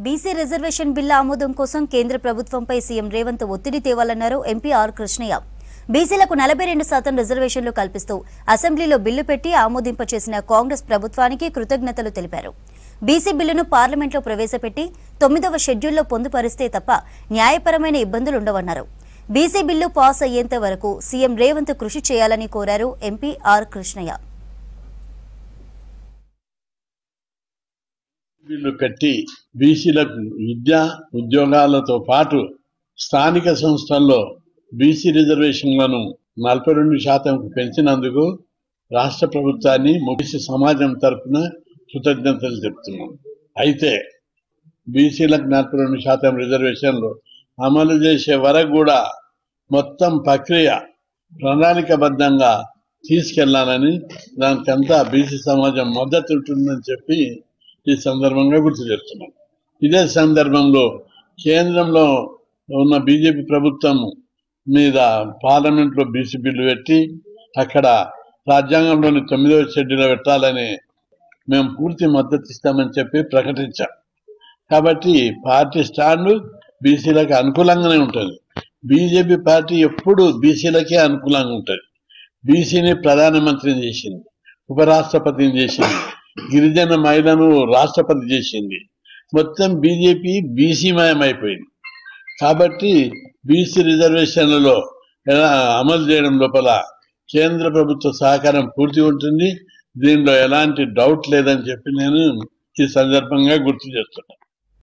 BC reservation bill ఆమోదం కోసం కేంద్ర ప్రభుత్వంపై సీఎం రేవంత్ ఒత్తిడి తేవాలన్నారు ఎంపీ ఆర్ కృష్ణయ్య. బీసీలకు 42% రిజర్వేషన్లు కల్పిస్తూ అసెంబ్లీలో బిల్లు పెట్టి ఆమోదింపచేసిన కాంగ్రెస్ ప్రభుత్వానికి కృతజ్ఞతలు తెలిపారు. బీసీ బిల్లును పార్లమెంట్లో ప్రవేశపెట్టి 9వ షెడ్యూల్లో పొందుపరిస్తే తప్ప న్యాయపరమైన ఇబ్బందులుండవన్నారు. బీసీ బిల్లు పాస్ అయ్యేంత వరకు సీఎం రేవంత్ కృషి చేయాలని కోరారు ఎంపీ ఆర్ కృష్ణయ్య. బిల్లు పెట్టి బీసీలకు విద్యా ఉద్యోగాలతో పాటు స్థానిక సంస్థల్లో బీసీ రిజర్వేషన్లను 42% పెంచినందుకు రాష్ట్ర ప్రభుత్వాన్ని బీసీ సమాజం తరఫున కృతజ్ఞతలు చెప్తున్నాం. అయితే బీసీలకు 42% రిజర్వేషన్లు అమలు చేసే వరకు కూడా మొత్తం ప్రక్రియ ప్రణాళికబద్ధంగా తీసుకెళ్లాలని, దానికంతా బీసీ సమాజం మద్దతు ఉంటుందని చెప్పి ఈ సందర్భంగా గుర్తు చేస్తున్నాం. ఇదే సందర్భంలో కేంద్రంలో ఉన్న బీజేపీ ప్రభుత్వం మీద పార్లమెంట్లో బీసీ బిల్లు పెట్టి అక్కడ రాజ్యాంగంలోని 9వ షెడ్యూల్లో పెట్టాలని మేము పూర్తి మద్దతు ఇస్తామని చెప్పి ప్రకటించాం. కాబట్టి పార్టీ స్టాండ్ బీసీలకు అనుకూలంగానే ఉంటుంది. బీజేపీ పార్టీ ఎప్పుడు బీసీలకే అనుకూలంగా ఉంటుంది. బీసీని ప్రధానమంత్రిని చేసింది, ఉపరాష్ట్రపతిని చేసింది, గిరిజన మహిళను రాష్ట్రపతి చేసింది. మొత్తం బీజేపీ బీసీమయం అయిపోయింది. కాబట్టి బీసీ రిజర్వేషన్లలో అమలు చేయడం లోపల కేంద్ర ప్రభుత్వ సహకారం పూర్తి ఉంటుంది. దీనిలో ఎలాంటి డౌట్ లేదని చెప్పి నేను ఈ సందర్భంగా గుర్తు చేస్తున్నాను.